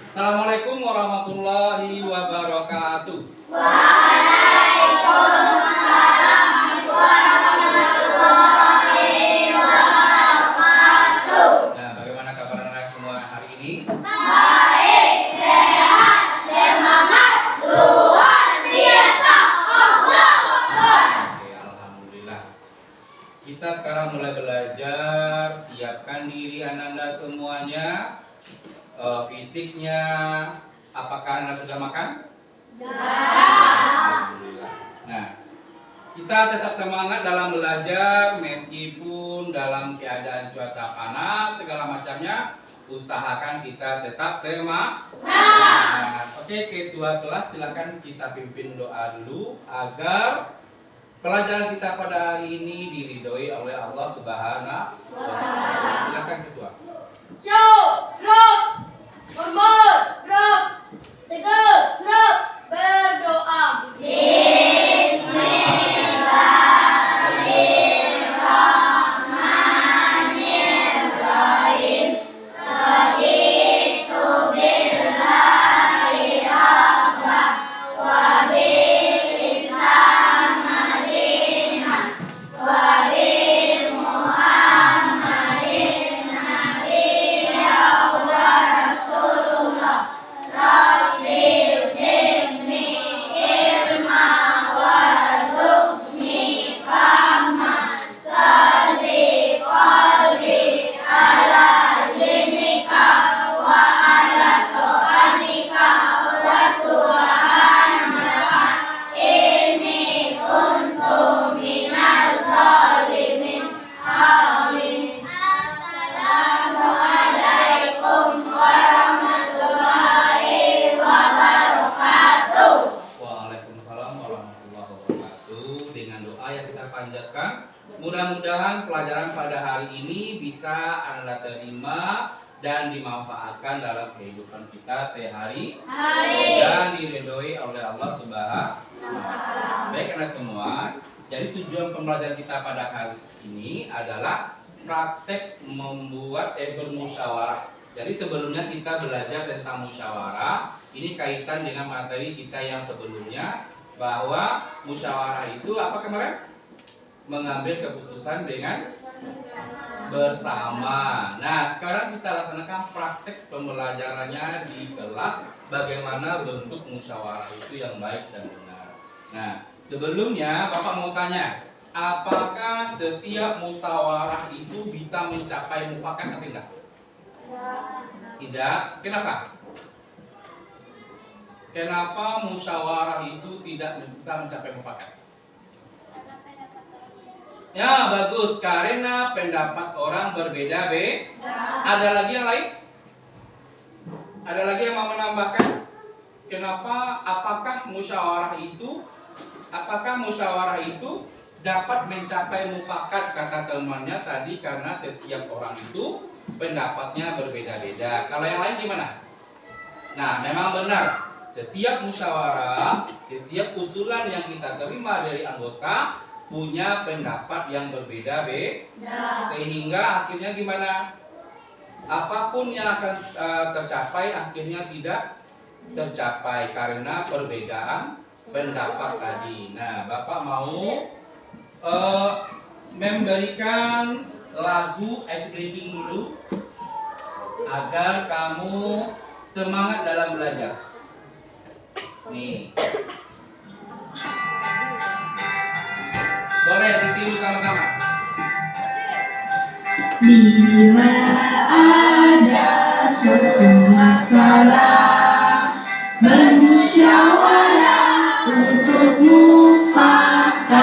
Assalamualaikum warahmatullahi wabarakatuh. Waalaikumsalam warahmatullahi wabarakatuh. Nah, bagaimana kabar anak semua hari ini? Baik, sehat, semangat, luar biasa. Allahu Akbar. Oke, alhamdulillah. Kita sekarang mulai belajar. Siapkan diri Ananda semuanya. Fisiknya, apakah Anda sudah makan? Alhamdulillah. Nah, kita tetap semangat dalam belajar meskipun dalam keadaan cuaca panas segala macamnya. Usahakan kita tetap semangat. Oke, ketua kelas silakan kita pimpin doa dulu agar pelajaran kita pada hari ini diridhoi oleh Allah Subhanahu wa Ta'ala. Silakan ketua. Syukur, hormat, tegar, berdoa. Bismillahirrahmanirrahim. Raditu billahi rabban wa bil Islam madinah wa bil Muhammadin nabiyya wa rasulullah. Rabbi zidni ilma warzuqni fahma. Salli qalbi ala zinika wa ala ta'anika wa subhanaka inni kuntu minal zalimin. Amin. Assalamualaikum warahmatullahi wabarakatuh. Waalaikumsalam warahmatullahi wabarakatuh. Dengan doa yang kita panjatkan, mudah-mudahan pelajaran pada hari ini bisa Anda terima dan dimanfaatkan dalam kehidupan kita sehari-hari dan diridhoi oleh Allah Subhanahu wa Ta'ala. Baik Anda semua, jadi tujuan pembelajaran kita pada hari ini adalah praktek membuat bermusyawarah. Jadi sebelumnya kita belajar tentang musyawarah. Ini kaitan dengan materi kita yang sebelumnya, bahwa musyawarah itu apa kemarin? Mengambil keputusan dengan bersama. Nah, sekarang kita laksanakan praktek pembelajarannya di kelas, bagaimana bentuk musyawarah itu yang baik dan benar. Nah, sebelumnya Bapak mau tanya, apakah setiap musyawarah itu bisa mencapai mufakat atau tidak? Tidak. Kenapa? Kenapa musyawarah itu tidak bisa mencapai mufakat? Ya, bagus. Karena pendapat orang berbeda-beda. Ada lagi yang lain? Ada lagi yang mau menambahkan? Kenapa? Apakah musyawarah itu dapat mencapai mufakat? Kata temannya tadi, karena setiap orang itu pendapatnya berbeda-beda. Kalau yang lain gimana? Nah, memang benar. Setiap musyawarah, setiap usulan yang kita terima dari anggota punya pendapat yang berbeda-beda, sehingga akhirnya gimana? Apapun yang akan tercapai akhirnya tidak tercapai karena perbedaan pendapat tadi. Nah, Bapak mau memberikan lagu ice breaking dulu agar kamu semangat dalam belajar. Nih, boleh ditiru sama-sama. Bila ada suatu masalah, bermusyawarah untuk mufakat.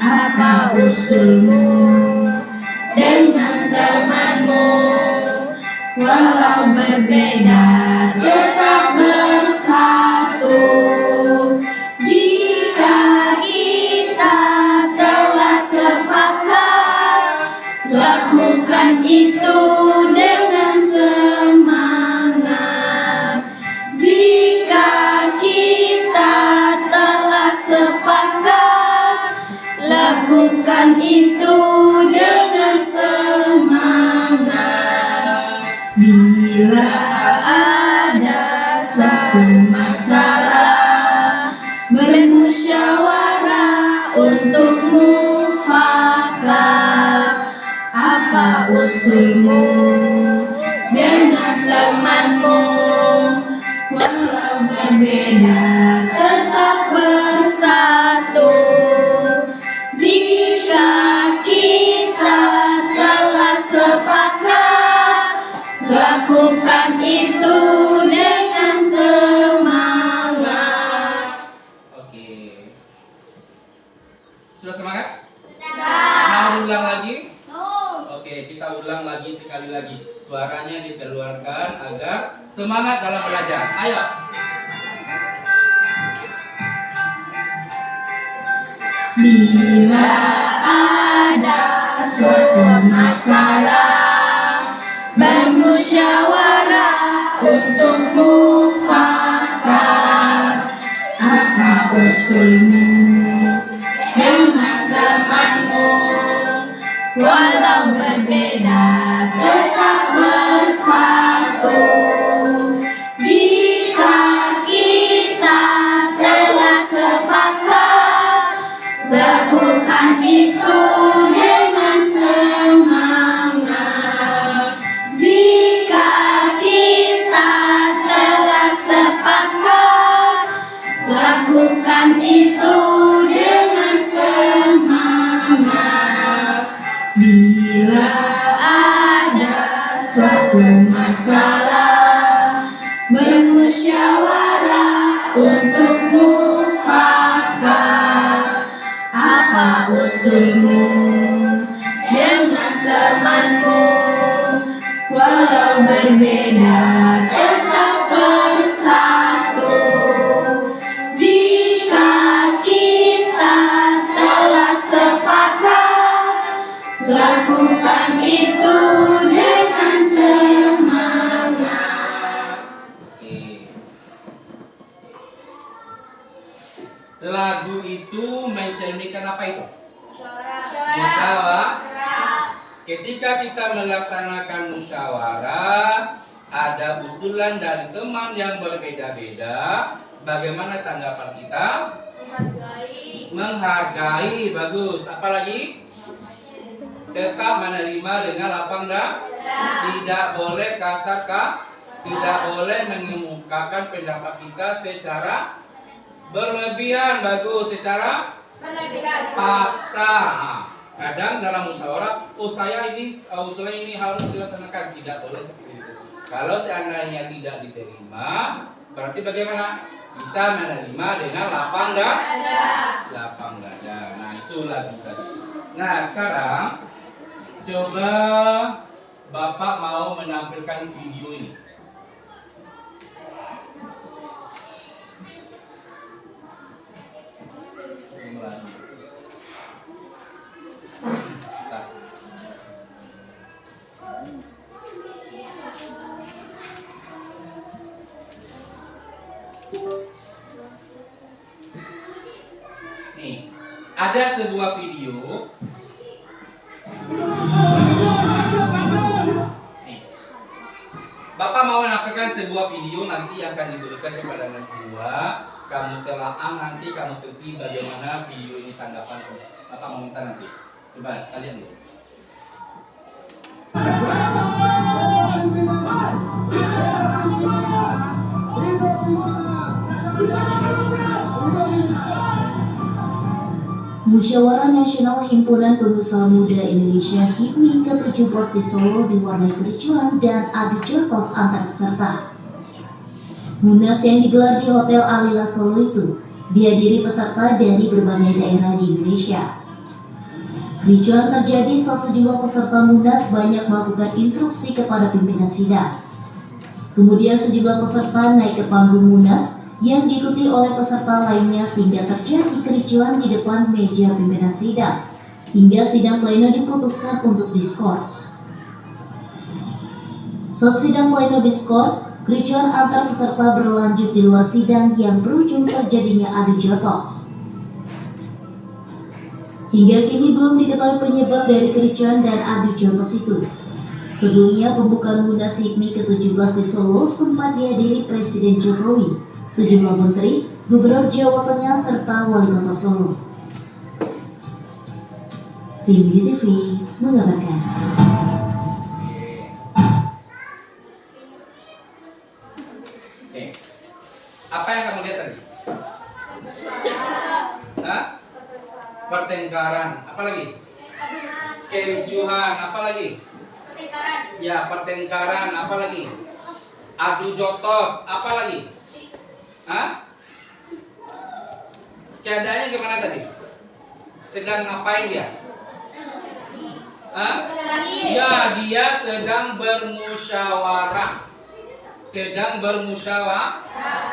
Apa usulmu dengan temanmu? Walau berbeda tetap bersatu. Jika kita telah sepakat, lakukan itu dengan semangat. Jika kita telah sepakat, lakukan itu dengan semangat. Bila ada suatu masalah, bermusyawarah untuk mufakat. Apa usulmu dengan temanmu? Walau berbeda tetap bersatu. Jika kita telah sepakat, lakukan itu dengan semangat. Oke. Sudah semangat? Mau ulang lagi? Oke, kita ulang lagi sekali lagi. Suaranya dikeluarkan agar semangat dalam belajar. Ayo. Bila ada suatu masalah, bermusyawarah untuk mufakat. Apa usulmu dengan temanmu? Walau berbeda tetap bersatu. Jika kita telah sepakat, lakukan itu dengan semangat. Jika kita telah sepakat, lakukan itu dengan semangat. Bila ada suatu masalah, bermusyawarah untuk mufakat. Apa usulmu dengan temanmu? Walau berbeda tetap bersatu. Jika kita telah sepakat, lakukan itu dengan semangat. Oke. Lagu itu mencerminkan apa itu? Musyawarah. Ketika kita melaksanakan musyawarah, ada usulan dari teman yang berbeda-beda. Bagaimana tanggapan kita? Menghargai. Bagus. Apalagi? Tetap menerima dengan lapang dada. Tidak boleh kasar, tidak boleh mengemukakan pendapat kita secara berlebihan. Bagus. Secara paksa. Kadang dalam musyawarah, saya ini usulan ini harus dilaksanakan. Tidak boleh seperti itu. Kalau seandainya tidak diterima, berarti bagaimana? Bisa menerima dengan lapang dada. Lapang dada. Nah, itulah tadi. Nah, sekarang coba Bapak mau menampilkan video ini. Nih, ada sebuah video. Nih, Bapak mau menampilkan sebuah video nanti yang akan diberikan kepada Anda semua. Kamu telaah nanti, kamu teliti bagaimana video ini tanggapan. Bapak mau minta nanti. Coba kalian dulu. Musyawarah Nasional Himpunan Pengusaha Muda Indonesia HIPMI ke-17 di Solo diwarnai kericuhan dan adu jotos antar peserta. Munas yang digelar di Hotel Alila Solo itu dihadiri peserta dari berbagai daerah di Indonesia. Kericuhan terjadi saat sejumlah peserta Munas banyak melakukan interupsi kepada pimpinan sidang. Kemudian sejumlah peserta naik ke panggung Munas yang diikuti oleh peserta lainnya sehingga terjadi kericuhan di depan meja pimpinan sidang hingga sidang pleno diputuskan untuk diskors. Saat sidang pleno diskors, kericuhan antar peserta berlanjut di luar sidang yang berujung terjadinya adu jotos. Hingga kini belum diketahui penyebab dari kericuhan dan adu jotos itu. Sebelumnya, pembukaan Munas HIPMI ke-17 di Solo sempat dihadiri Presiden Jokowi, sejumlah menteri, Gubernur Jawa Tengah, serta Wali Kota Solo. Tim BTV mengabarkan. Oke. Apa yang kamu lihat tadi? Hah? Pertengkaran. Apa lagi? Kericuhan. Apa lagi? Ya, pertengkaran. Apa lagi? Adu jotos. Apa lagi? Hah? Keadaannya gimana tadi? Sedang ngapain dia? Hah? Ya, dia sedang bermusyawarah.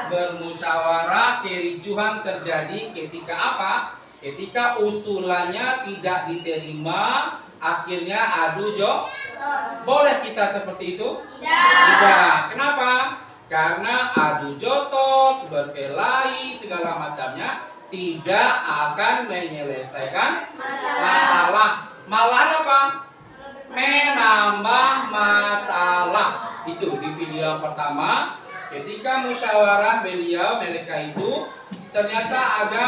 Bermusyawarah, kericuhan terjadi ketika apa? Ketika usulannya tidak diterima, akhirnya adu jotos. Boleh kita seperti itu? Tidak. Kenapa? Karena adu jotos, berkelahi, segala macamnya tidak akan menyelesaikan masalah. Malah apa? Menambah masalah. Itu di video yang pertama, ketika musyawarah mereka itu ternyata ada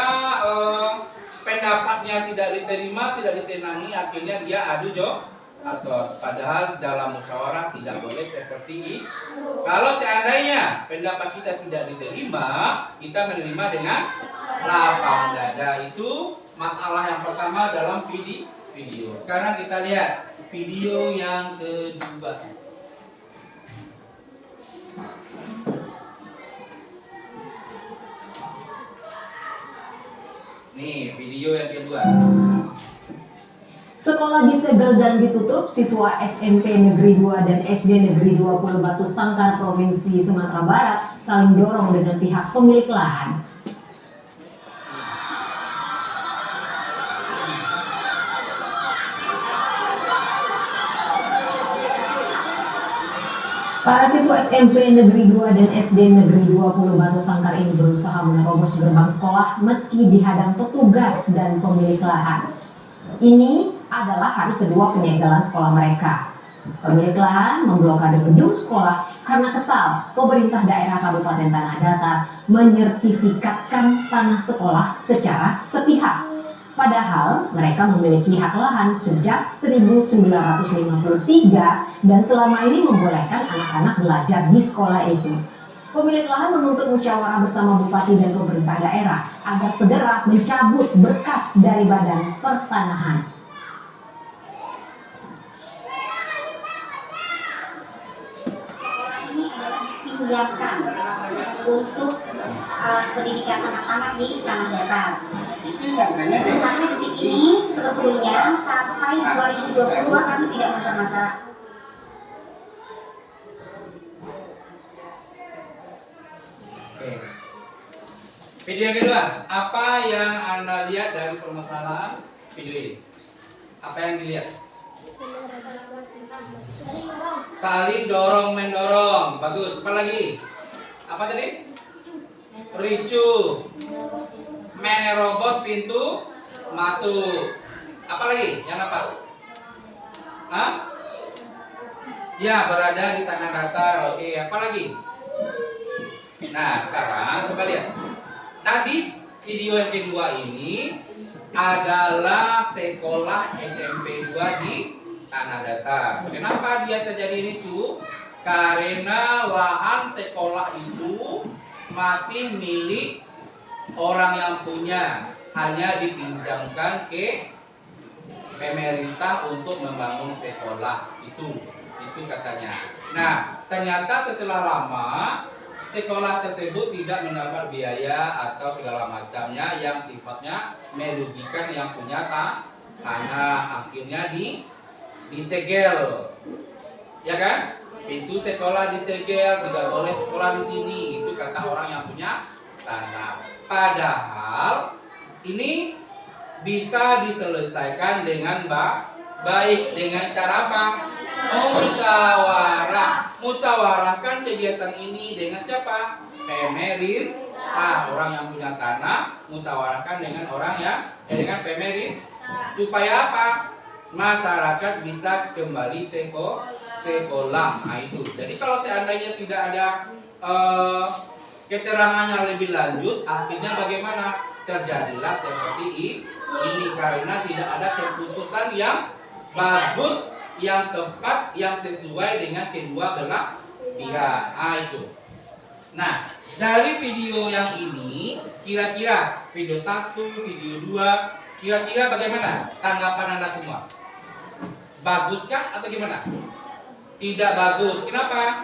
pendapatnya tidak diterima, tidak disenangi, akhirnya dia adu jotos. Padahal dalam musyawarah tidak boleh seperti itu. Kalau seandainya pendapat kita tidak diterima, kita menerima dengan lapang dada. Itu masalah yang pertama dalam video. Sekarang kita lihat video yang kedua. Nih, video yang kedua. Sekolah disegel dan ditutup, siswa SMP Negeri 2 dan SD Negeri 20 Batu Sangkar Provinsi Sumatera Barat saling dorong dengan pihak pemilik lahan. Para siswa SMP Negeri 2 dan SD Negeri 20 Batu Sangkar ini berusaha menerobos gerbang sekolah meski dihadang petugas dan pemilik lahan. Ini adalah hari kedua penyegelan sekolah mereka. Pemilik lahan memblokade gedung sekolah karena kesal pemerintah daerah Kabupaten Tanah Datar menyertifikatkan tanah sekolah secara sepihak. Padahal mereka memiliki hak lahan sejak 1953 dan selama ini membolehkan anak-anak belajar di sekolah itu. Pemilik lahan menuntut musyawarah bersama bupati dan pemerintah daerah agar segera mencabut berkas dari Badan Pertanahan. Ini adalah dipinjamkan untuk pendidikan anak-anak di Tanah Datar. Sampai detik ini sebetulnya sampai 2022 kami tidak masalah. Video yang kedua, apa yang Anda lihat dari permasalahan video ini? Apa yang dilihat? Saling dorong mendorong. Bagus. Apa lagi? Apa tadi? Ricu. Menerobos pintu masuk. Apa lagi? Yang apa? Hah? Ya, berada di tanah datar. Oke, apa lagi? Nah, sekarang coba lihat. Tadi video yang kedua ini adalah sekolah SMP 2 di Tanah Datar. Kenapa dia terjadi ricu? Karena lahan sekolah itu masih milik orang yang punya, hanya dipinjamkan ke pemerintah untuk membangun sekolah itu katanya. Nah, ternyata setelah lama sekolah tersebut tidak mendapat biaya atau segala macamnya yang sifatnya merugikan yang punya tanah. Akhirnya disegel, ya kan? Pintu sekolah disegel, tidak boleh sekolah di sini. Itu kata orang yang punya tanah. Padahal ini bisa diselesaikan dengan baik dengan cara apa? Musyawarah. Musyawarahkan kegiatan ini dengan siapa? Pemerintah. Orang yang punya tanah musyawarahkan dengan orang yang dengan pemerintah. Supaya apa? Masyarakat bisa kembali sekolah. Nah itu. Jadi kalau seandainya tidak ada keterangannya lebih lanjut, akhirnya bagaimana? Terjadilah seperti ini karena tidak ada keputusan yang bagus, yang tepat, yang sesuai dengan kedua belah pihak. Nah itu. Nah, dari video yang ini, kira-kira video 1, video 2, kira-kira bagaimana tanggapan Anda semua? Baguskah atau gimana? Tidak bagus. Kenapa?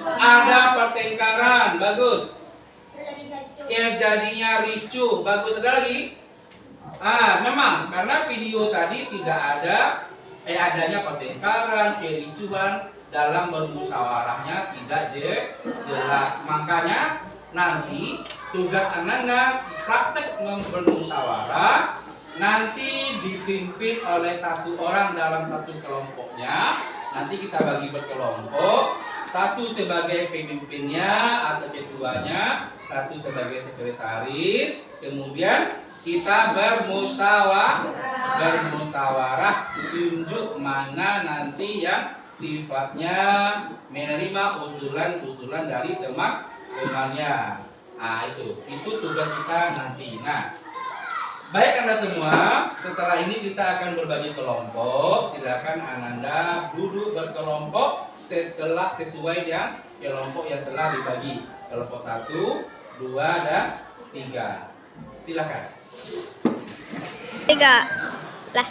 Ada pertengkaran. Bagus. Terjadinya ricuh. Bagus. Ada lagi? Memang karena video tadi tidak ada adanya pertengkaran, kericuhan, dalam bermusyawarahnya tidak jelas. Makanya nanti tugas Anda praktek bermusyawarah nanti dipimpin oleh satu orang dalam satu kelompoknya. Nanti kita bagi berkelompok, satu sebagai pemimpinnya atau ketuanya, satu sebagai sekretaris. Kemudian kita bermusyawarah tunjuk mana nanti yang sifatnya menerima usulan-usulan dari teman-temannya. Nah itu tugas kita nanti. Nah, baik Anda semua, setelah ini kita akan berbagi kelompok. Silakan Ananda duduk berkelompok setelah sesuai yang kelompok yang telah dibagi. Kelompok 1, 2, dan 3. Silakan. 3 lah.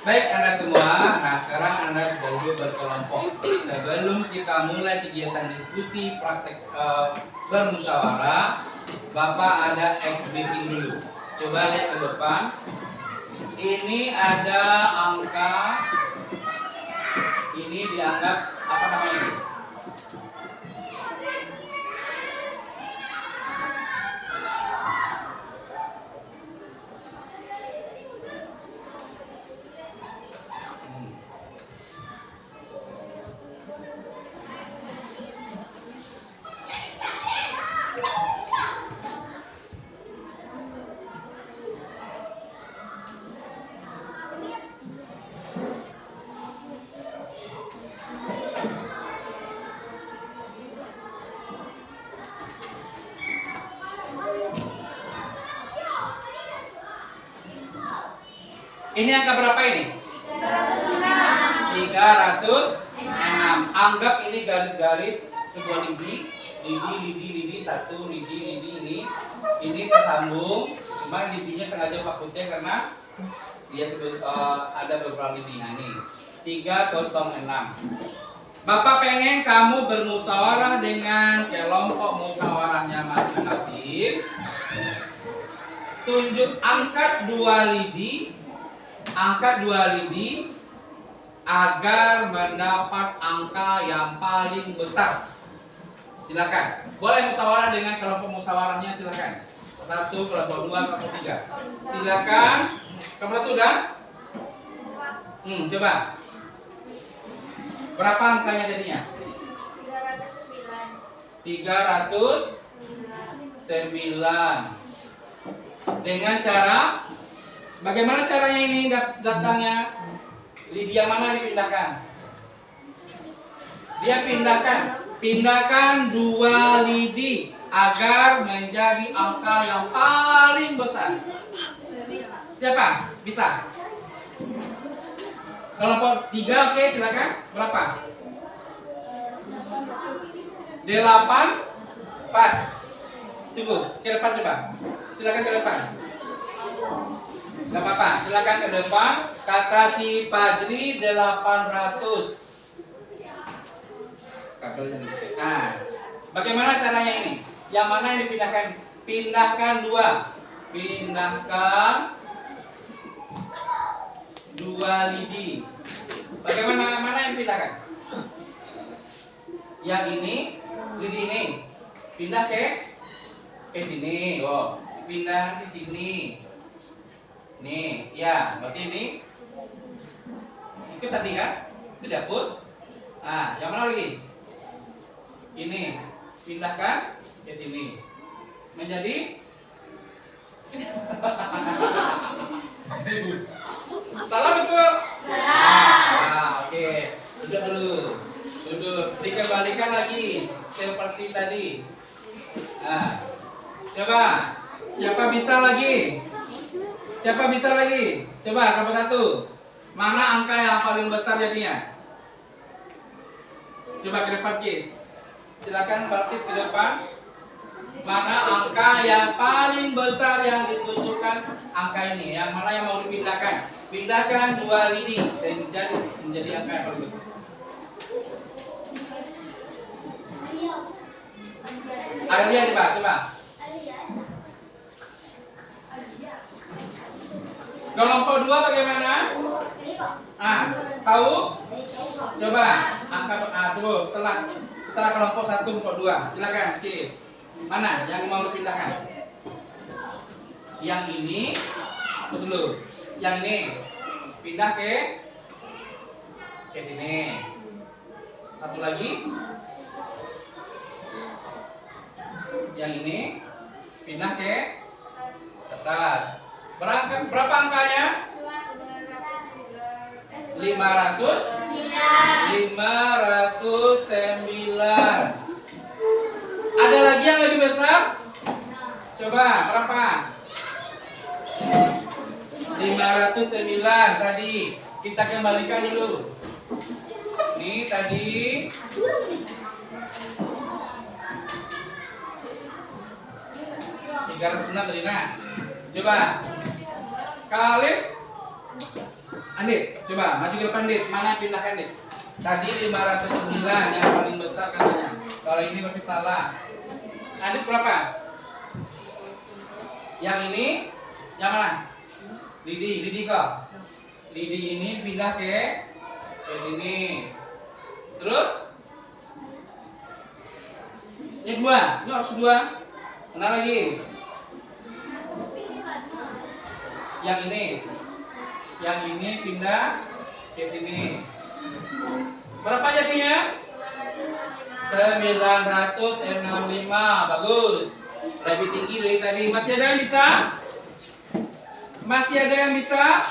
Baik Anda semua, nah sekarang Anda sudah duduk berkelompok. Sebelum kita mulai kegiatan diskusi praktek bermusyawarah, Bapak ada ice breaking dulu. Coba lihat ke depan. Ini ada angka. Ini dianggap apa namanya ini? Ini angka berapa ini? 306. Anggap ini garis-garis sebuah lidi, satu lidi ini. Ini tersambung. Cuma lidinya sengaja Pak Putih karena dia ada beberapa lidi. Nah ini 306. Bapak pengen kamu bermusyawarah dengan kelompok musyawarahnya masing-masing. Tunjuk angkat 2 lidi. Angkat 2 lidi agar mendapat angka yang paling besar. Silakan. Boleh musyawarah dengan kelompok musyawarahnya, silakan. 1, kelompok 2, kelompok 3. Silakan. Kelompok 1 udah? Coba. Berapa angkanya jadinya? 309. Dengan cara bagaimana caranya ini datangnya? Lidi yang mana dipindahkan? Dia pindahkan 2 lidi agar menjadi angka yang paling besar. Siapa? Bisa? Kelompok 3, oke, silakan. Berapa? 8. Pas. Tunggu, ke depan coba. Silakan ke depan. Gak apa-apa, silakan ke depan. Kata si Fajri 800. Nah, bagaimana caranya ini? Yang mana yang dipindahkan? Pindahkan 2. Pindahkan 2 lidi. Bagaimana mana yang dipindahkan? Yang ini, lidi ini. Pindah ke sini. Oh, pindah di sini. Nih, ya, berarti ini itu tadi kan? Itu dihapus. Nah, yang mana lagi? Ini pindahkan ke sini. Menjadi salah betul? Salah. Oke. Oke, duduk dulu. Duduk. Dikembalikan lagi seperti tadi. Nah, coba. Siapa bisa lagi? Siapa bisa lagi? Coba nomor 1. Mana angka yang paling besar jadinya? Coba ke depan, Kis. Silakan Barkis ke depan. Mana angka yang paling besar yang ditunjukkan angka ini? Yang mana yang mau dipindahkan? Pindahkan 2 lidi menjadi angka yang paling besar. Alia coba. Kelompok 2 bagaimana? Tahu? Coba. Tunggu. Setelah kelompok 1, kelompok 2. Silakan, Kis. Mana yang mau dipindahkan? Yang ini, terus dulu. Yang ini pindah ke sini. Satu lagi. Yang ini pindah ke atas. Berapa angkanya? 509. Ada lagi yang lebih besar? Coba, berapa? 509 tadi. Kita kembalikan dulu. Ini tadi 306 tadi. Nah, coba. Khalif, Andit, coba maju ke depan, Dit. Mana pindahkan, Dit? Tadi 509 yang paling besar katanya. Kalau ini berarti salah. Andit berapa? Yang ini, yang mana? Lidi kok. Lidi ini pindah ke sini. Terus? Ini 2, ini harus 2. Mana lagi? Yang ini pindah ke sini. Berapa jadinya? 965. Bagus. Lebih tinggi dari tadi. Masih ada yang bisa? Masih ada yang bisa?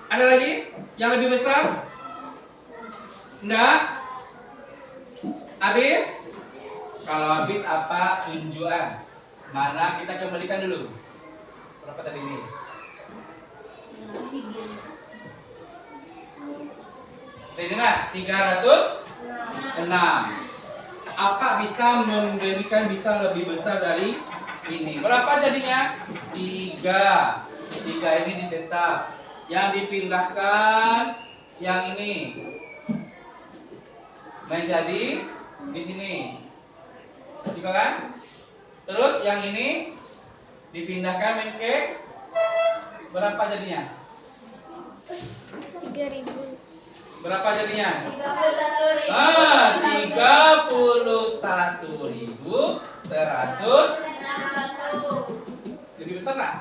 Ada lagi? Yang lebih besar? Enggak? Habis? Kalau habis apa tunjukan? Mana kita kembalikan dulu. Berapa tadi ini? Tadi enggak? 306. Apa bisa memberikan bisa lebih besar dari ini? Berapa jadinya? 3. 3 ini ditetap. Yang dipindahkan yang ini menjadi di sini. Juga kan? Terus yang ini dipindahkan ke berapa jadinya? 3.000. Berapa jadinya? 31.100. Lebih besar nggak?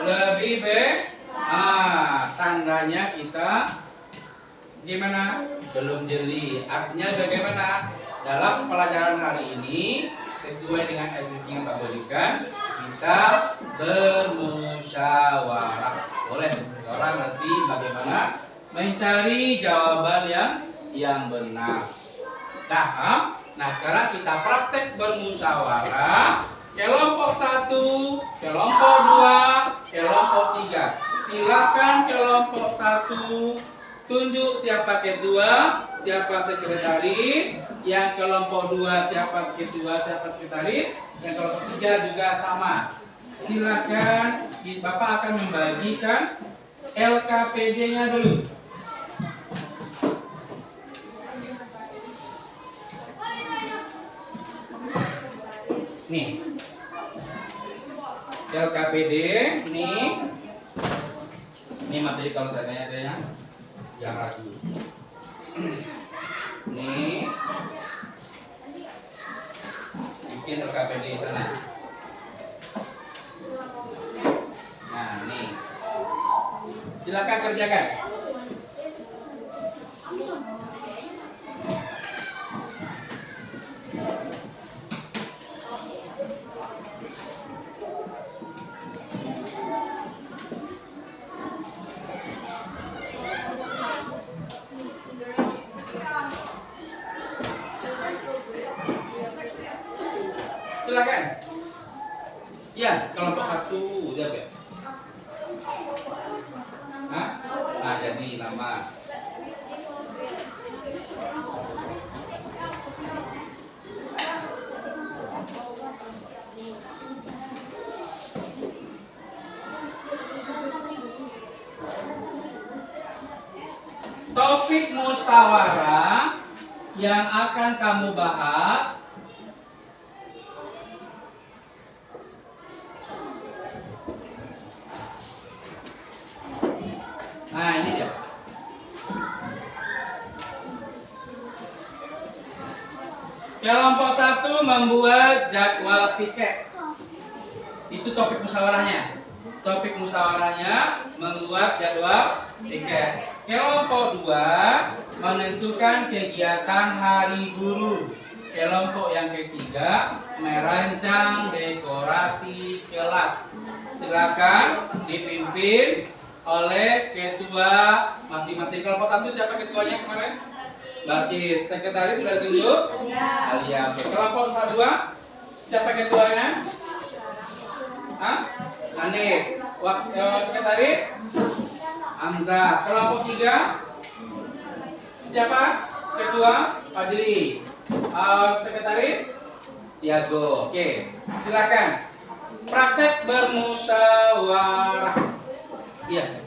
Lebih tandanya kita gimana? Belum jeli. Artinya bagaimana? Dalam pelajaran hari ini sesuai dengan SPP yang Pak berikan, kita bermusyawarah. Boleh orang nanti bagaimana mencari jawaban yang benar. Nah, sekarang kita praktek bermusyawarah. Kelompok 1, kelompok 2, kelompok 3. Silakan kelompok 1 tunjuk siapa ketua, siapa sekretaris. Yang kelompok 2 siapa ketua, siapa sekretaris. Yang kelompok 3 juga sama. Silakan, Bapak akan membagikan LKPD-nya dulu. Nih, LKPD ini materi kalau saya ada yang ragu. Nih, bikin LKPD sana. Nah, nih, silakan kerjakan. silakan. Ya, kelompok 1 jawab ya. Hah? Nah, jadi nama. Topik musyawarah yang akan kamu bahas nah ini dia. Kelompok 1 membuat jadwal piket. Itu topik musyawarahnya. Topik musyawarahnya membuat jadwal piket. Kelompok 2 menentukan kegiatan hari guru. Kelompok yang ketiga merancang dekorasi kelas. Silakan dipimpin oleh ketua masing-masing. Kelompok 1 siapa ketuanya kemarin? Bakis. Sekretaris sudah ditunjuk? Alia. Kelompok 2 siapa ketuanya? Hah? Hanif. Sekretaris? Hamzah. Kelompok 3 siapa? Ketua? Fajri. Sekretaris? Tiago. Oke. Silakan. Praktek bermusyawarah. Iya.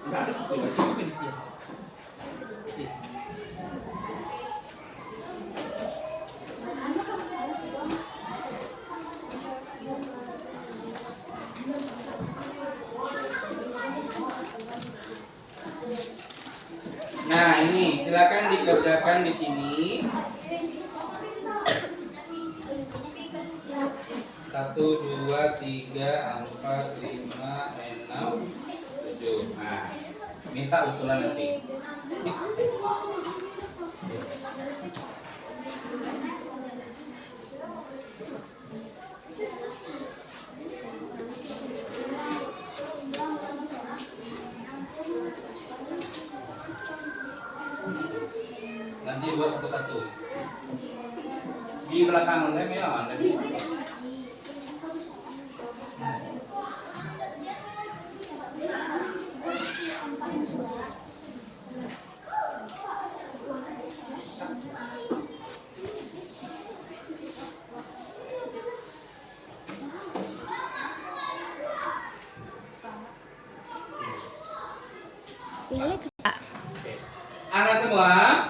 Enggak ada satu lagi itu di sini. Nah, ini silakan dikerjakan di sini. 1, 2, 3, 4, 5, 6, 7. Nah, minta usulan nanti. Nanti buat satu-satu. Di belakang lem ya, Anda di. Anak semua,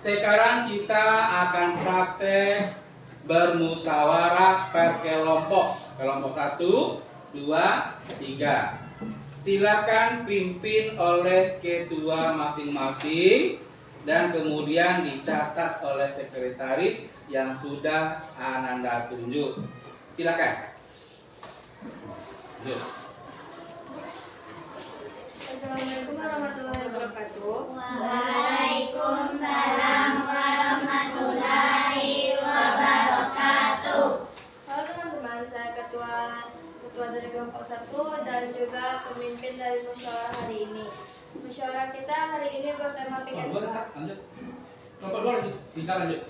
sekarang kita akan praktek bermusyawarah per kelompok. Kelompok 1, 2, 3. Silakan pimpin oleh ketua masing-masing dan kemudian dicatat oleh sekretaris yang sudah Ananda tunjuk. Silakan. Yuk. Assalamualaikum warahmatullahi wabarakatuh. Waalaikumsalam warahmatullahi wabarakatuh. Halo teman-teman, saya ketua dari kelompok 1 dan juga pemimpin dari musyawarah hari ini. Musyawarah kita hari ini bertema piket Kelompok 2 lanjut. Kelompok 2 lanjut. Kita lanjut.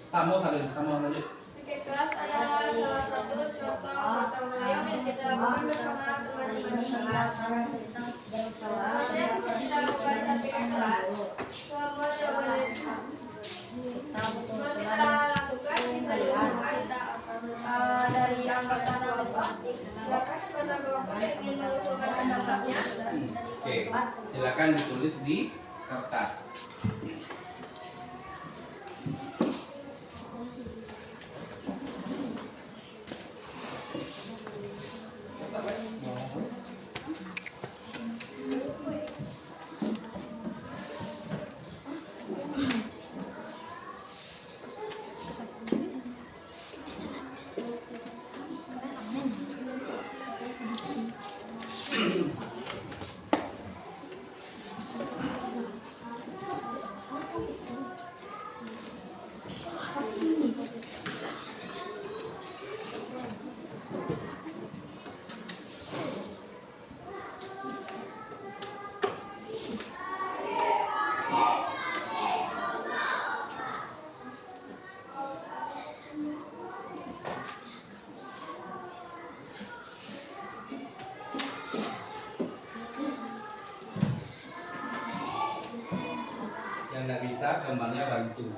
Sama lanjut. Piket kelas adalah salah satu contoh gotong royong yang kita lakukan bersama teman-teman kelas. Saya kita membaca piket kelas. Selama jawaban kita lakukan bisa dilakukan dari anggota kelompok. Silakan anggota kelompok yang ingin mengusulkan pendapatnya. Oke, silakan ditulis di kertas. bisa gambarnya bantu.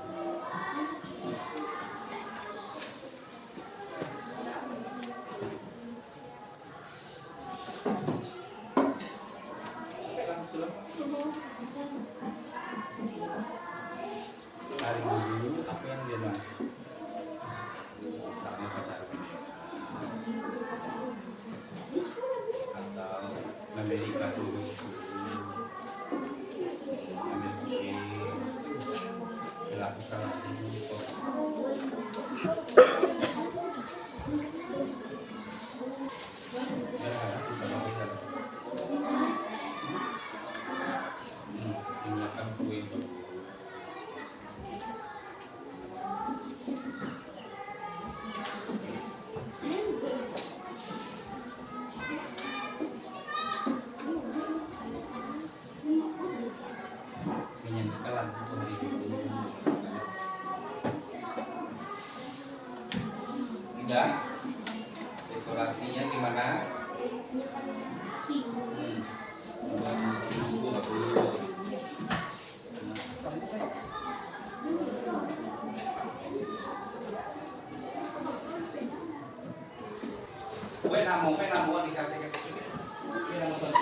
Hari dulu apa yang dia mau? Sama pacaran atau Amerika dulu, dilakukan udah dekorasinya gimana? Kue namo dikatakan kue namo tuan.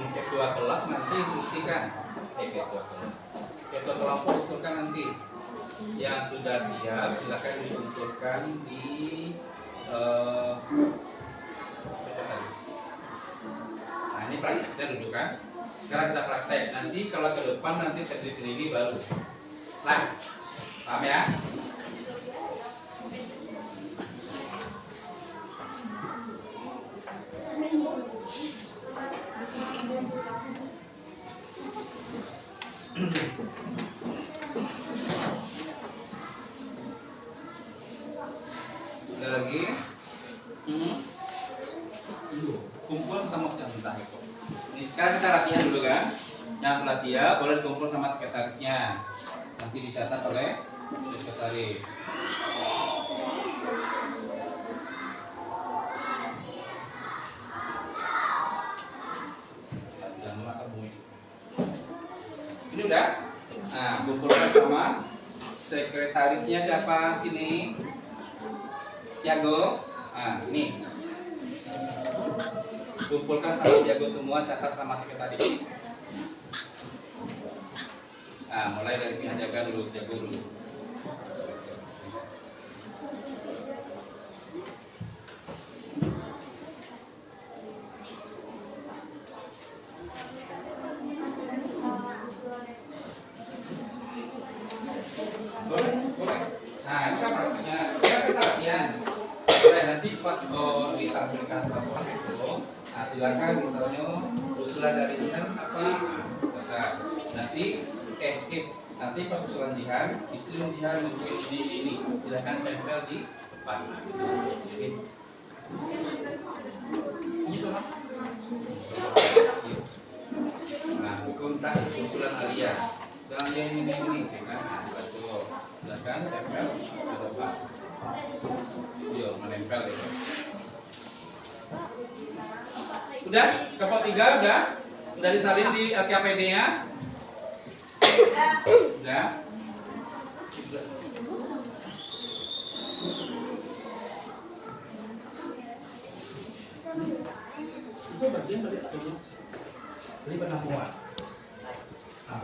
Ketua kelas nanti instruksikan, ketua kelompok usulkan nanti. Yang sudah siap silakan dikumpulkan di sekretaris. Nah ini prakteknya dulu kan. Sekarang kita praktek. Nanti kalau ke depan nanti sendiri baru. Nah, paham ya? Ada lagi? Kumpul sama entah itu. Ini sekarang kita latihan dulu kan. Yang sudah siap boleh kumpul sama sekretarisnya. Nanti dicatat oleh sekretaris. Ini udah. Nah, kumpulkan sama sekretarisnya siapa sini? Tiago. Nah, ini. Kumpulkan sama Tiago semua, catat sama sekretaris. Nah, mulai dari pihak jaga dulu, Tiago dulu. Boleh. Nah, ini kan praktiknya. Sekarang kita latihan. Boleh nanti pas ditampilkan soal itu. Nah, silakan misalnya usulan dari Jihan apa? Nah, nanti nanti pas usulan Jihan, istri Jihan muncul di ini. Silakan tempel di depan. Nah, gitu. Ini soal. Nah, hukum tak usulan Alia. Dan yang ini jangan betul. Silakan tempel ke depan. Yo, menempel itu. Udah, kepot 3 udah? Udah disalin di LKPD-nya? Udah. Itu bagian dari itu. Ini penampungan. Nah,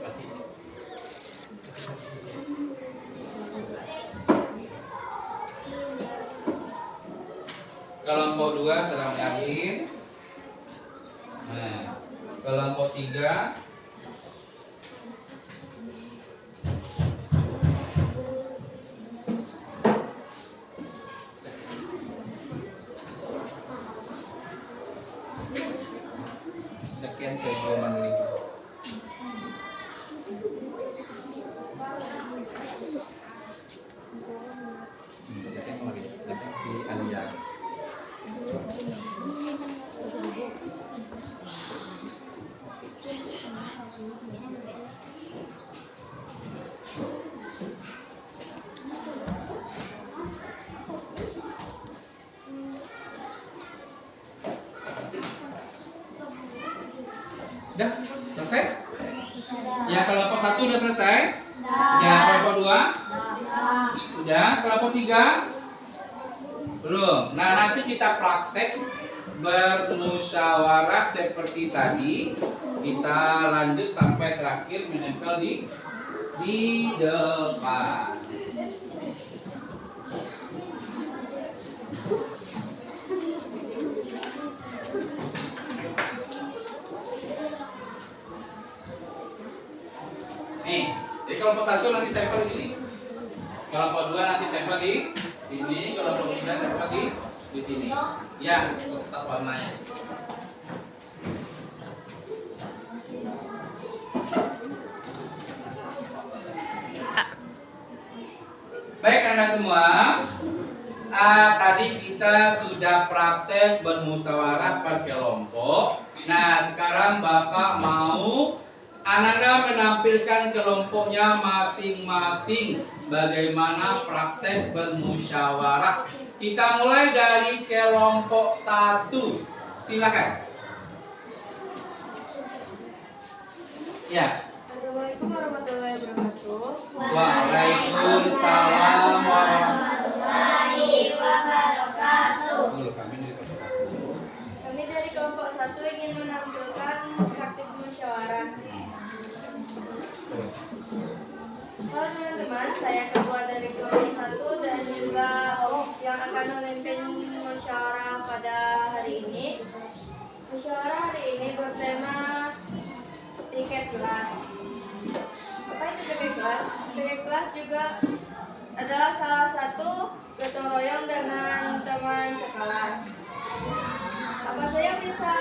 pacik. Kelompok 2 sedang yakin. Nah, kelompok 3 sekian kegoman ini. Sekian kemarin. Ya, kelompok 1 udah selesai? Ya, kelompok 2? Udah, kelompok 3? Belum. Nah, nanti kita praktek bermusyawarah seperti tadi. Kita lanjut sampai terakhir menempel di depan. Nih, jadi kelompok 1 nanti tempel di sini. Kelompok 2 nanti tempel di sini, kelompok 3 tempel di sini. Ya, kertas warnanya. Baik Anda semua, tadi kita sudah praktek bermusyawarah per kelompok. Nah, sekarang Bapak mau Ananda menampilkan kelompoknya masing-masing bagaimana praktek bermusyawarah. Kita mulai dari kelompok 1. Silakan. Ya. Assalamualaikum warahmatullahi wabarakatuh. Waalaikumsalam warahmatullahi wabarakatuh. Kami dari kelompok 1 ingin menampilkan praktik musyawarah. Halo teman-teman, saya ketua dari kelompok 1 dan juga yang akan memimpin musyawarah pada hari ini. Musyawarah hari ini bertema piket kelas. Apa itu piket kelas? Piket kelas juga adalah salah satu gotong royong dengan teman sekelas. Apa saja yang bisa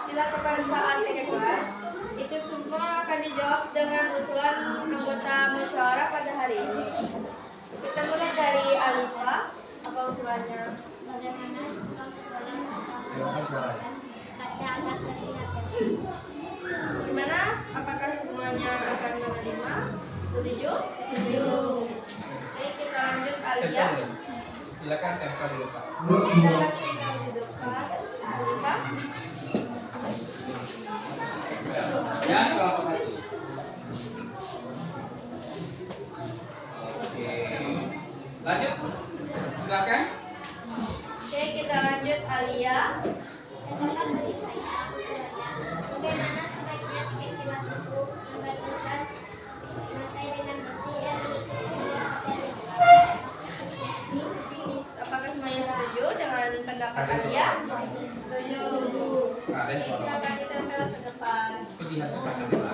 dilakukan saat piket kelas? Itu semua akan dijawab dengan usulan anggota musyawarah pada hari ini. Kita mulai dari Alifa. Apa usulannya? Bagaimana sekolah kaca agar terlihat? Gimana? Apakah semuanya akan menerima? Setuju? Setuju. Oke, kita lanjut Alia. Silakan tempel dulu Pak. Silakan tinggal di depan. Alifa. Ya, kelompok 1. Oke. Lanjut. Silakan. Oke, kita lanjut Alia. Katakan bagi saya usulannya, bagaimana sebaiknya piket kelas itu membersihkan lantai dengan bersih dari semua Apakah semuanya setuju dengan pendapat Alia? Setuju. Kalian Oke, suara. silakan ditempel ke depan. Lihat ke sana dulu.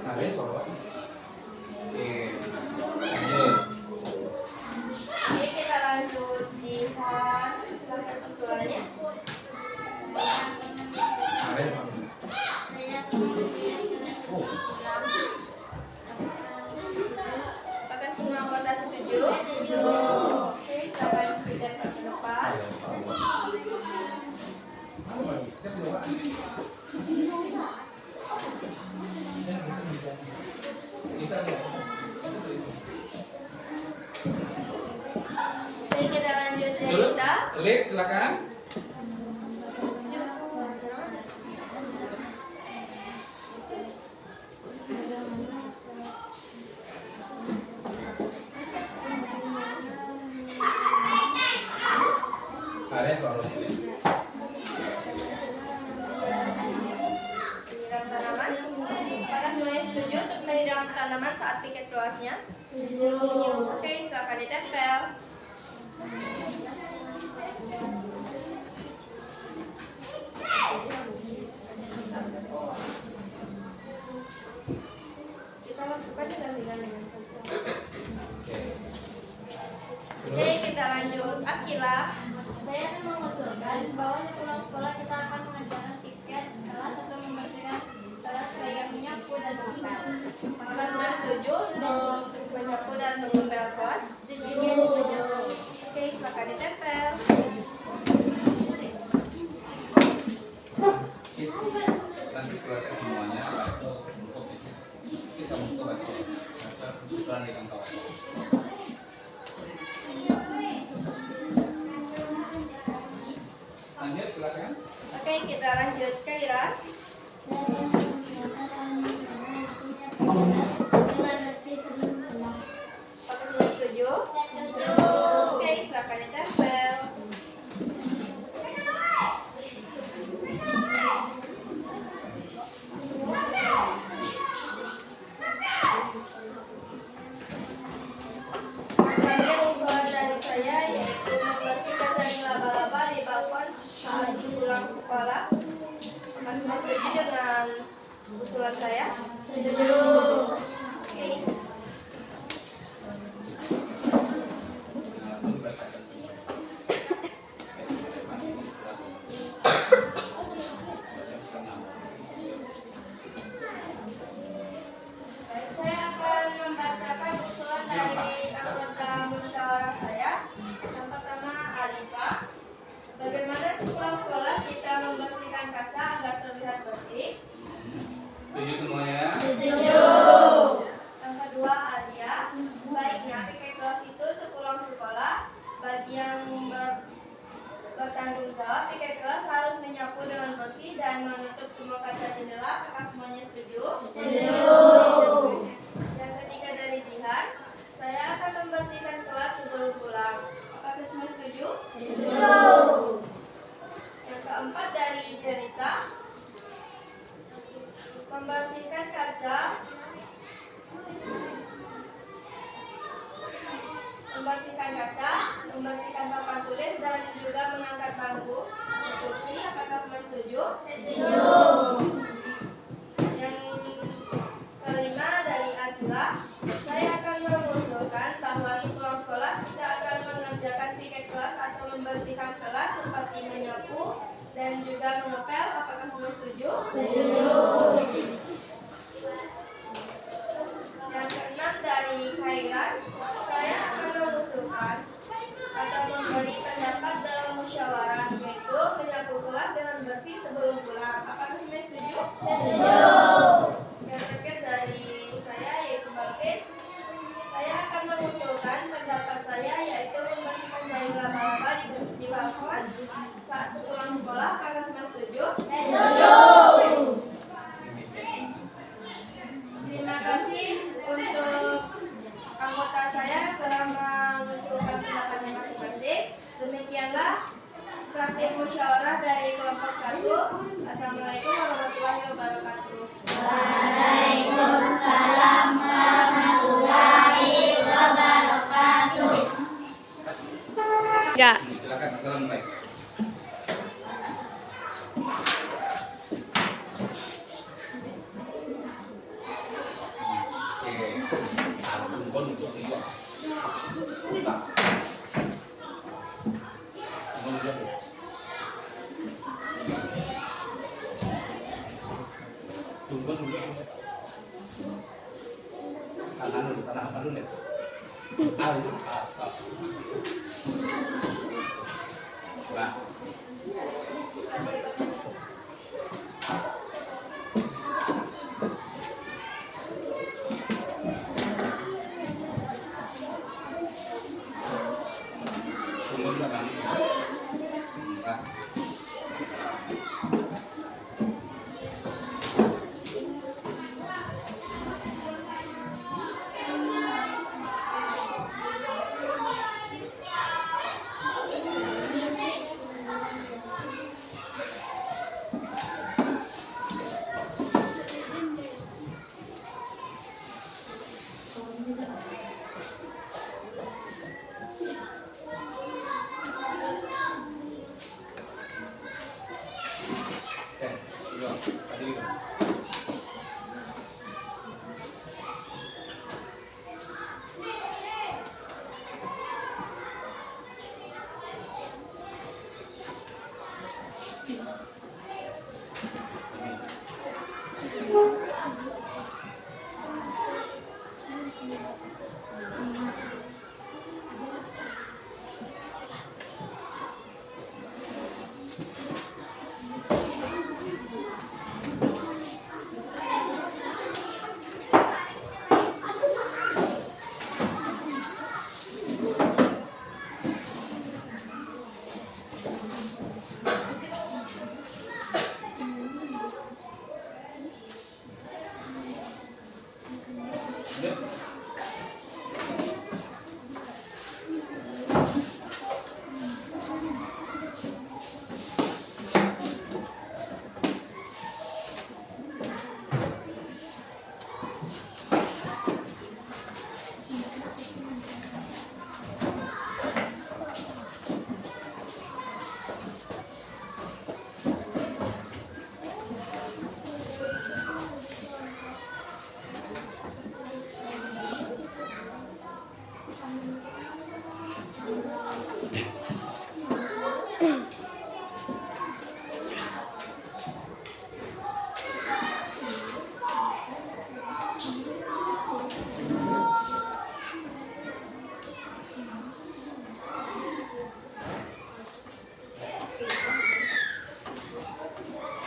Kalian suara. Oke. Lanjut. Oke, kita lanjut Jihan. Silakan usulannya. Kalian suara. Oh. Apakah semua anggota setuju? Setuju. Oke, silakan ditempel ke depan. Oke, kita lanjut Terus, Jelita. Lid, silakan. Kalian suara. Menyiram tanaman. Apakah semuanya setuju untuk menyiram tanaman saat piket kelasnya? Setuju. Oke, silakan ditempel. Kita lakukan dengan Oke, kita lanjut Akila. Saya akan mengusulkan bahwa sepulang sekolah kita akan mengerjakan tiket kelas untuk membersihkan kelas kayak menyapu dan mengepel. Apakah sudah setuju untuk menyapu dan mengepel kelas? Setuju. Oke, silakan ditempel. Nanti selesai semuanya langsung untuk bisa untuk usulan di kantor. Lanjut silakan. Oke, kita lanjut ke Ira. Dengan bersih sebelum pulang. Apakah semua setuju? Setuju. Oke, silakan ditempel. Terakhir usulan dari saya yaitu membersihkan jaring laba-laba di balkon saat pulang sekolah. Apakah semua setuju dengan usulan saya? Setuju. Oke. Langsung baca ke sini. Saya akan membacakan usulan dari anggota musyawarah saya. Yang pertama, Alifa. Bagaimana sekolah-sekolah kita membersihkan kaca agar terlihat bersih? Setuju semuanya? Setuju. Yang kedua, Alia. Sebaiknya piket kelas itu sepulang sekolah. Bagi yang bertanggung jawab, piket kelas harus menyapu dengan bersih dan menutup semua kaca jendela. Apakah semuanya setuju? Setuju. Yang ketiga dari Jihan, saya akan membersihkan kelas sebelum pulang. Apakah semua setuju? Setuju. Yang keempat dari Jelita, membersihkan kaca, membersihkan papan tulis dan juga mengangkat bangku dan kursi. Apakah semua setuju? Setuju. Yang kelima dari Akila, saya akan mengusulkan bahwa sepulang sekolah kita akan mengerjakan piket kelas atau membersihkan kelas seperti menyapu dan juga mengepel. Apakah semua setuju? Setuju. Yang keenam dari Khairan, saya akan mengusulkan atau memberi pendapat dalam musyawarah yaitu menyapu kelas dengan bersih sebelum pulang. Apakah semua setuju? Setuju. Yang terakhir dari saya yaitu Balkis, saya akan mengusulkan pendapat saya yaitu membersihkan jaring laba-laba di balkon saat sepulang sekolah. Apakah semua setuju? Setuju. Terima kasih untuk anggota saya telah mengusulkan pendapatnya masing-masing. Demikianlah praktik musyawarah dari kelompok 1. Assalamualaikum warahmatullahi wabarakatuh. Waalaikumsalam warahmatullahi wabarakatuh. Enggak. Silakan, assalamualaikum. Tanah apa dulu ya? Nah. Tunggu dulu kan. Nah. Yuk.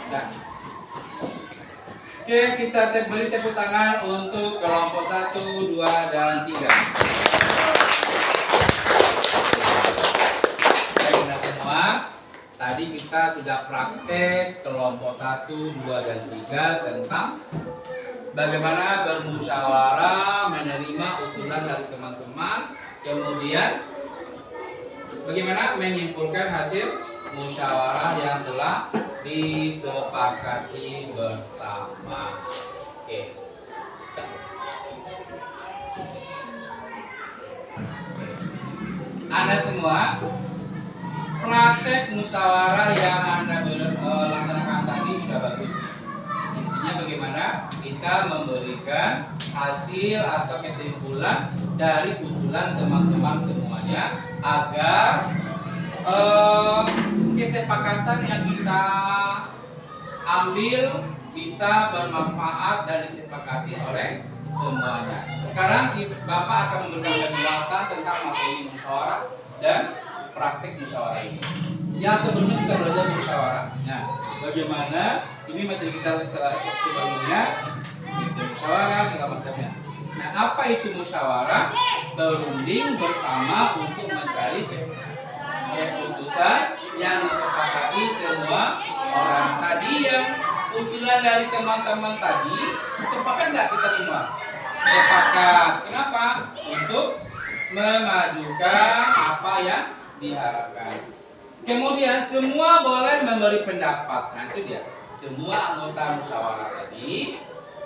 Nah. Oke, kita beri tepuk tangan untuk kelompok 1, 2, dan 3. Baik semua, tadi kita sudah praktek kelompok 1, 2, dan 3 tentang bagaimana bermusyawarah, menerima usulan dari teman-teman, kemudian bagaimana menyimpulkan hasil musyawarah yang telah disepakati bersama. Oke. Anda semua, praktek musyawarah yang Anda laksanakan tadi sudah bagus. Intinya bagaimana kita memberikan hasil atau kesimpulan dari usulan teman-teman semuanya agar kesepakatan yang kita ambil bisa bermanfaat dan disepakati oleh semuanya. Sekarang Bapak akan memberikan penjelasan tentang materi musyawarah dan praktik musyawarah ini. Yang sebelumnya kita belajar musyawarah. Nah, bagaimana ini materi kita sebelumnya, itu musyawarah segala macamnya. Nah, apa itu musyawarah? Berunding bersama untuk mencari keputusan yang disepakati semua orang. Tadi yang usulan dari teman-teman tadi, sepakat nggak kita semua? Sepakat. Kenapa? Untuk memajukan apa yang diharapkan. Kemudian semua boleh memberi pendapat. Nah itu dia. Semua anggota musyawarah tadi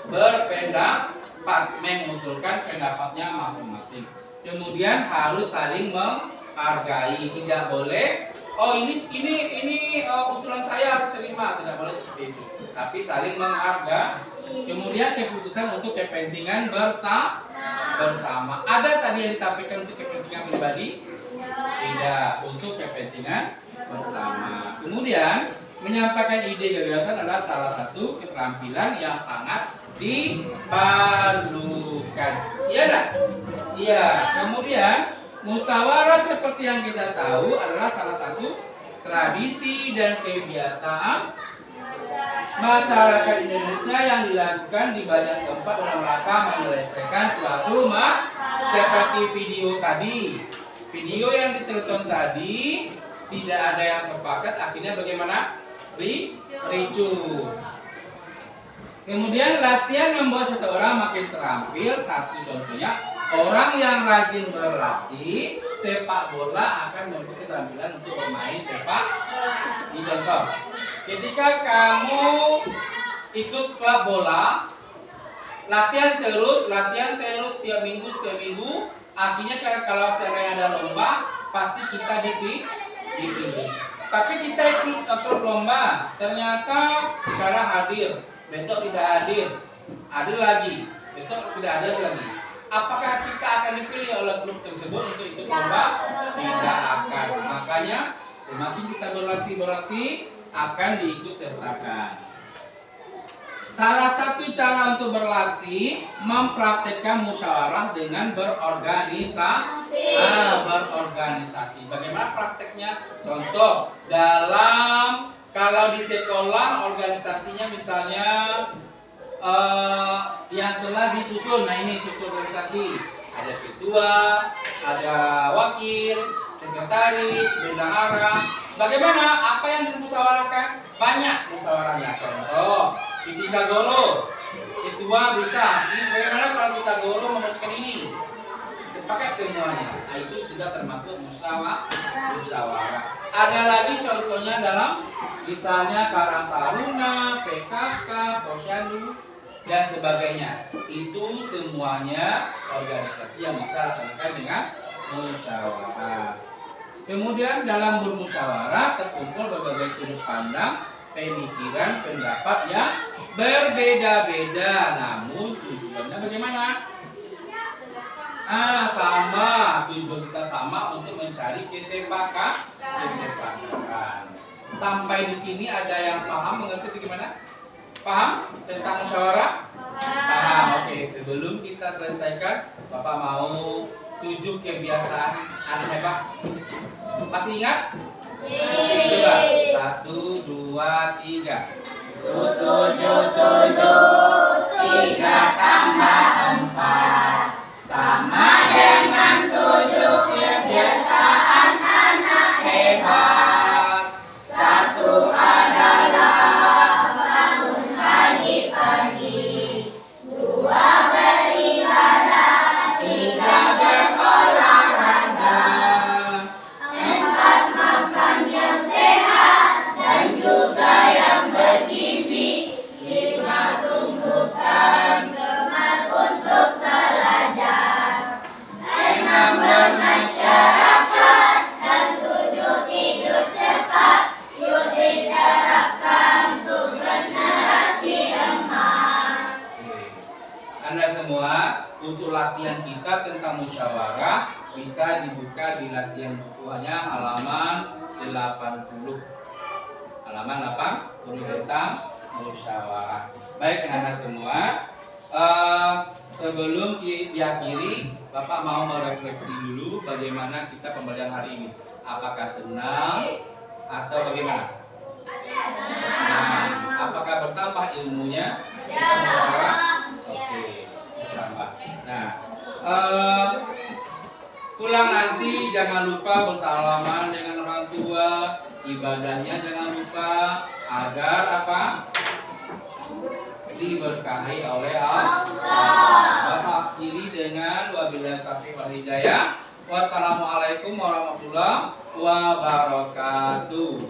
berpendapat, mengusulkan pendapatnya masing-masing. Kemudian harus saling menghargai. Tidak boleh, oh ini usulan saya harus terima. Tidak boleh seperti itu. Tapi saling menghargai. Kemudian keputusan untuk kepentingan bersama. Ada tadi yang ditampilkan untuk kepentingan pribadi? Tidak, untuk kepentingan bersama. Kemudian menyampaikan ide gagasan adalah salah satu keterampilan yang sangat diperlukan. Iya tak? Iya. Kemudian musyawarah seperti yang kita tahu adalah salah satu tradisi dan kebiasaan masyarakat Indonesia yang dilakukan di banyak tempat dalam rangka menyelesaikan suatu masalah. Seperti video tadi, video yang ditonton tadi tidak ada yang sepakat, akhirnya bagaimana? Ricuh. Kemudian latihan membuat seseorang makin terampil. Satu contohnya, orang yang rajin berlatih sepak bola akan memiliki keterampilan untuk bermain sepak. Ini contoh. Ketika kamu ikut klub bola, latihan terus setiap minggu, akhirnya kalau seandainya ada lomba, pasti kita dipilih. Tapi kita ikut klub lomba, ternyata sekarang hadir, besok tidak hadir lagi, besok tidak hadir lagi. Apakah kita akan dipilih oleh klub tersebut untuk ikut lomba? Tidak akan. Makanya semakin kita berlatih akan diikut sertakan. Salah satu cara untuk berlatih mempraktekkan musyawarah dengan berorganisasi. Bagaimana prakteknya? Contoh, kalau di sekolah organisasinya misalnya yang telah disusun. Nah ini struktur organisasi. Ada ketua, ada wakil, sekretaris, bendahara. Bagaimana? Apa yang dimusyawarahkan? Banyak musyawarahnya. Contoh, ketika si tua bisa. Ini bagaimana kalau kita guru memutuskan ini? Pakai semuanya. Nah, itu sudah termasuk musyawarah. Ada lagi contohnya dalam misalnya Karang Taruna, PKK, Posyandu dan sebagainya. Itu semuanya organisasi yang bisa laksanakan dengan musyawarah. Kemudian dalam bermusyawarah terkumpul berbagai sudut pandang, pemikiran, pendapat yang berbeda-beda, namun tujuannya bagaimana? Sama, tujuan kita sama untuk mencari kesepakatan. Sampai di sini ada yang paham, mengerti bagaimana? Paham tentang musyawarah? Paham. Oke, sebelum kita selesaikan, Bapak mau 7 kebiasaan anak hebat. Masih ingat? Coba 1, 2, 3. 7, 3 tambah 4 sama dengan 7 kebiasaan anak hebat. 1 adalah bangun pagi-pagi, 2 beribadah, 3 berolahraga, 4 makan yang sehat dan juga yang bergizi, 5 tumbuhkan gemar untuk belajar, 6 bermasyarakat, dan 7 tidur cepat. Yuk diterapkan untuk generasi emas. Anda semua, untuk latihan kita tentang musyawarah bisa dibuka di latihan bukunya halaman 80. Halaman 80 tentang musyawarah. Baik anak-anak semua, sebelum diakhiri, Bapak mau merefleksi dulu bagaimana kita pembelajaran hari ini. Apakah senang atau bagaimana? Nah, apakah bertambah ilmunya? Kita musyawarah? Oke, bertambah. Nah, pulang nanti jangan lupa bersalaman dengan orang tua, ibadahnya jangan lupa agar apa? Diberkahi oleh Allah. Akhiri dengan wabillahi taufiq wal hidayah. Wassalamualaikum warahmatullahi wabarakatuh.